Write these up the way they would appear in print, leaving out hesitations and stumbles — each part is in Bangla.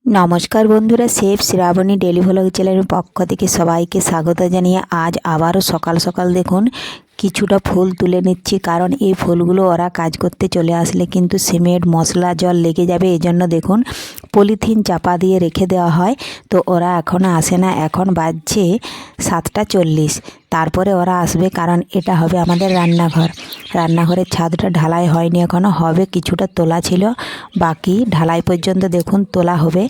নমস্কার বন্ধুরা, শেফ শ্রাবণী ডেলি ভ্লগ চ্যানেলের পক্ষ থেকে সবাইকে স্বাগত জানিয়ে আজ আবারও সকাল সকাল দেখুন কিছুটা ফুল তুলে নিচ্ছি। কারণ এই ফুলগুলো ওরা কাজ করতে চলে আসলে কিন্তু সিমেন্ট মশলা জল লেগে যাবে, এজন্য দেখুন পলিথিন চাপা দিয়ে রেখে দেওয়া হয়। তো ওরা এখনও আসে না, এখন বাজছে 7টা 40। তারপরে ওরা আসবে, কারণ এটা হবে আমাদের রান্নাঘর। রান্নাঘরের ছাদটা ঢালাই হয়নি এখনও, হবে। কিছুটা তোলা ছিল, বাকি ঢালাই পর্যন্ত দেখুন তোলা হবে।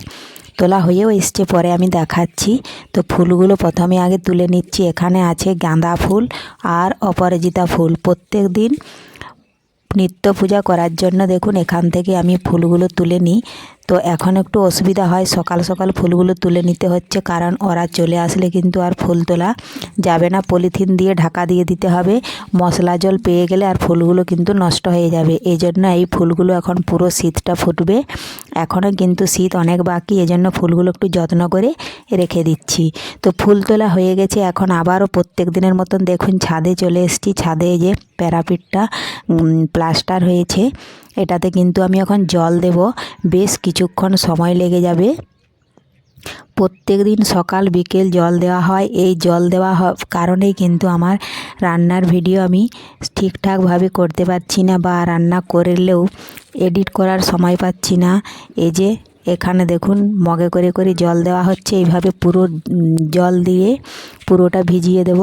তোলা হয়েও এসছে, পরে আমি দেখাচ্ছি। তো ফুলগুলো প্রথমে আগে তুলে নিচ্ছি। এখানে আছে গাঁদা ফুল আর অপরাজিতা ফুল। প্রত্যেক দিন নিত্য পূজা করার জন্য দেখুন এখান থেকে আমি ফুলগুলো তুলে নিই। তো এখন একটু অসুবিধা হয়, সকাল সকাল ফুলগুলো তুলে নিতে হচ্ছে, কারণ ওরা চলে আসলে কিন্তু আর ফুল তোলা যাবে না। পলিথিন দিয়ে ঢাকা দিয়ে দিতে হবে। মশলা জল পেয়ে গেলে আর ফুলগুলো কিন্তু নষ্ট হয়ে যাবে। এই জন্য এই ফুলগুলো এখন পুরো শীতটা ফুটবে। এখনও কিন্তু শীত অনেক বাকি, এজন্য ফুলগুলো একটু যত্ন করে রেখে দিচ্ছি। তো ফুল তোলা হয়ে গেছে, এখন আবারও প্রত্যেক দিনের মতন দেখুন ছাদে চলে এসেছি। ছাদে যে প্যারাপিটটা প্লাস্টার হয়েছে, এটাতে কিন্তু আমি এখন জল দেব। বেশ কিছুক্ষণ সময় লেগে যাবে। প্রত্যেক দিন সকাল বিকেল জল দেওয়া হয়। এই জল দেওয়া কারণেই কিন্তু আমার রান্নার ভিডিও আমি ঠিকঠাকভাবে করতে পারছি না, বা রান্না করলেও এডিট করার সময় পাচ্ছি না। এই যে এখানে দেখুন মগে করে করে জল দেওয়া হচ্ছে। এইভাবে পুরো জল দিয়ে পুরোটা ভিজিয়ে দেব।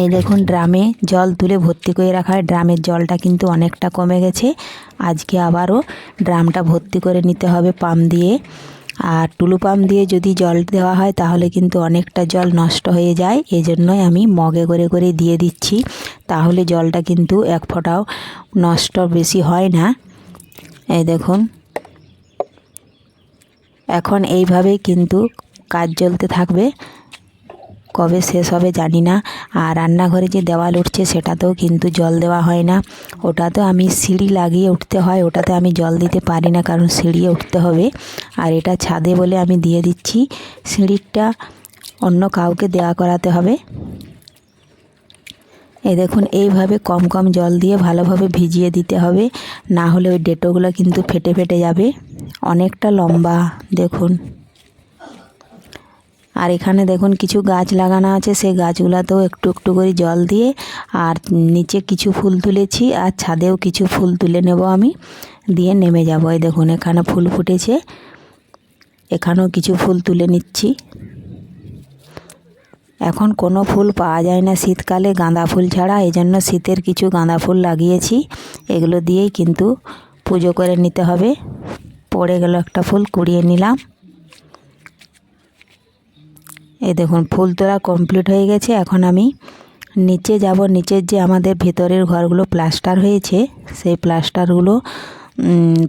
এই দেখুন ড্রামে জল তুলে ভর্তি করে রাখা হয়। ড্রামের জলটা কিন্তু অনেকটা কমে গেছে। আজকে আবারও ড্রামটা ভর্তি করে নিতে হবে পাম্প দিয়ে। আর টুলু পাম্প দিয়ে যদি জল দেওয়া হয় তাহলে কিন্তু অনেকটা জল নষ্ট হয়ে যায়। এজন্যই আমি মগে করে করে দিয়ে দিচ্ছি, তাহলে জলটা কিন্তু এক ফোঁটাও নষ্ট বেশি হয় না। এই দেখুন এখন এইভাবেই কিন্তু কাজ চলতে থাকবে, কবে শেষ হবে জানি না। আর রান্নাঘরে যে দেওয়াল উঠছে সেটাতেও কিন্তু জল দেওয়া হয় না। ওটাতেও আমি সিঁড়ি লাগিয়ে উঠতে হয়, ওটাতে আমি জল দিতে পারি না, কারণ সিঁড়িয়ে উঠতে হবে। আর এটা ছাদে বলে আমি দিয়ে দিচ্ছি। সিঁড়িটা অন্য কাউকে দেওয়া করাতে হবে। এই দেখুন এইভাবে কম কম জল দিয়ে ভালোভাবে ভিজিয়ে দিতে হবে, না হলে ওই ডেটোগুলো কিন্তু ফেটে ফেটে যাবে। অনেকটা লম্বা দেখুন। আর এখানে দেখুন কিছু গাছ লাগানো আছে, সেই গাছগুলোতেও একটু একটু করে জল দিয়ে, আর নিচে কিছু ফুল তুলেছি, আর ছাদেও কিছু ফুল তুলে নেব আমি, দিয়ে নেমে যাব। এই দেখুন এখানে ফুল ফুটেছে, এখানেও কিছু ফুল তুলে নিচ্ছি। এখন কোনো ফুল পাওয়া যায় না শীতকালে গাঁদা ফুল ছাড়া, এই জন্য শীতের কিছু গাঁদা ফুল লাগিয়েছি। এগুলো দিয়েই কিন্তু পুজো করে নিতে হবে। পড়ে গেল একটা ফুল, কুড়িয়ে নিলাম। এই দেখুন ফুল তোলা কমপ্লিট হয়ে গেছে। এখন আমি নিচে যাব। নিচের যে আমাদের ভেতরের ঘরগুলো প্লাস্টার হয়েছে, সেই প্লাস্টারগুলো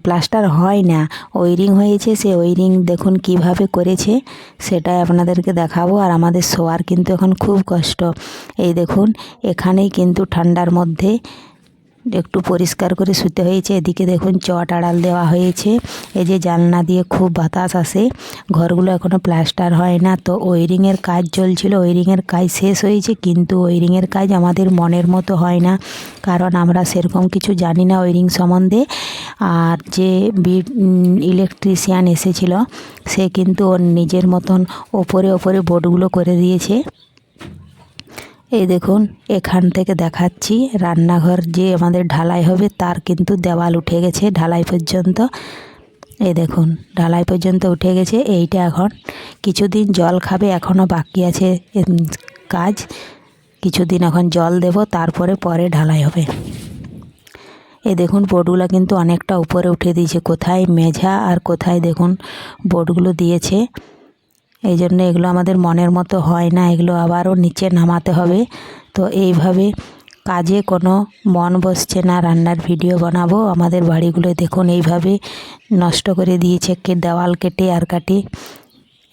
প্লাস্টার হয় না, ওয়্যারিং হয়েছে। সেই ওয়্যারিং দেখুন কিভাবে করেছে সেটাই আপনাদেরকে দেখাবো। আর আমাদের শোয়ার কিন্তু এখন খুব কষ্ট। এই দেখুন এখানেই কিন্তু ঠান্ডার মধ্যে একটু পরিষ্কার করে শুতে হয়েছে। এদিকে দেখুন চট আড়াল দেওয়া হয়েছে। এই যে জানলা দিয়ে খুব বাতাস আসে। ঘরগুলো এখনও প্লাস্টার হয় না, তো ওয়্যারিংয়ের কাজ চলছিল। ওয়্যারিংয়ের কাজ শেষ হয়েছে, কিন্তু ওয়্যারিংয়ের কাজ আমাদের মনের মতো হয় না, কারণ আমরা সেরকম কিছু জানি না ওয়্যারিং সম্বন্ধে। আর যে ইলেকট্রিশিয়ান এসেছিল, সে কিন্তু ওর নিজের মতন ওপরে ওপরে বোর্ডগুলো করে দিয়েছে। এই দেখুন এখান থেকে দেখাচ্ছি রান্নাঘর যে আমাদের ঢালাই হবে, তার কিন্তু দেওয়াল উঠে গেছে ঢালাই পর্যন্ত। এই দেখুন ঢালাই পর্যন্ত উঠে গেছে। এইটা এখন কিছুদিন জল খাবে, এখনও বাকি আছে কাজ। কিছুদিন এখন জল দেব, তারপরে পরে ঢালাই হবে। এই দেখুন বোর্ডগুলো কিন্তু অনেকটা উপরে উঠে দিয়েছে, কোথায় মেঝা আর কোথায় দেখুন বোর্ডগুলো দিয়েছে। এই জন্য এগুলো আমাদের মনের মতো হয় না, এগুলো আবারও নিচে নামাতে হবে। তো এইভাবে কাজে কোনো মন বসছে না। রান্নার ভিডিও বানাবো, আমাদের বাড়িগুলো দেখুন এইভাবে নষ্ট করে দিয়েছে, দেওয়াল কেটে আর কাটে।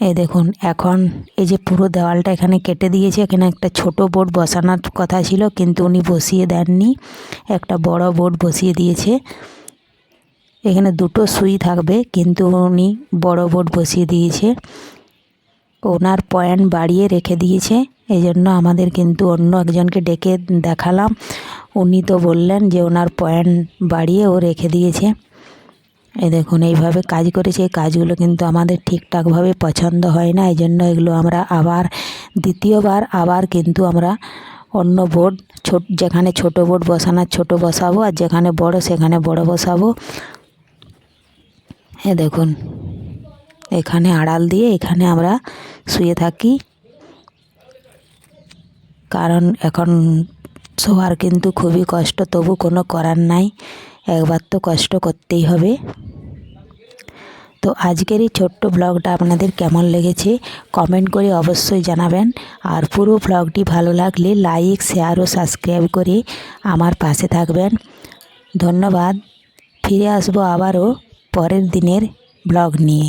এই দেখুন এখন এই যে পুরো দেওয়ালটা এখানে কেটে দিয়েছে। এখানে একটা ছোট বোর্ড বসানোর কথা ছিল, কিন্তু উনি বসিয়ে দেননি, একটা বড় বোর্ড বসিয়ে দিয়েছে। এখানে দুটো সুই থাকবে, কিন্তু উনি বড় বোর্ড বসিয়ে দিয়েছে। ওনার পয়েন্ট বাড়িয়ে রেখে দিয়েছে। এই জন্য আমাদের কিন্তু অন্য একজনকে ডেকে দেখালাম, উনি তো বললেন যে ওনার পয়েন্ট বাড়িয়ে ও রেখে দিয়েছে। এই দেখুন এইভাবে কাজ করেছি, এই কাজগুলো কিন্তু আমাদের ঠিকঠাকভাবে পছন্দ হয় না, এই জন্য এগুলো আমরা আবার দ্বিতীয়বার আবার কিন্তু আমরা অন্য বোর্ড যেখানে ছোট বোর্ড বসানোর ছোট বসাবো, আর যেখানে বড় সেখানে বড় বসাবো। এ দেখুন এখানে আড়াল দিয়ে এখানে আমরা শুয়ে থাকি, কারণ এখন শোয়ার কিন্তু খুবই কষ্ট, তবু কোনো করার নাই, একবার তো কষ্ট করতেই হবে। তো আজকের এই ছোট্ট ব্লগটা আপনাদের কেমন লেগেছে কমেন্ট করে অবশ্যই জানাবেন। আর পুরো ব্লগটি ভালো লাগলে লাইক, শেয়ার ও সাবস্ক্রাইব করে আমার পাশে থাকবেন। ধন্যবাদ। ফিরে আসবো আবারও পরের দিনের ব্লগ নিয়ে।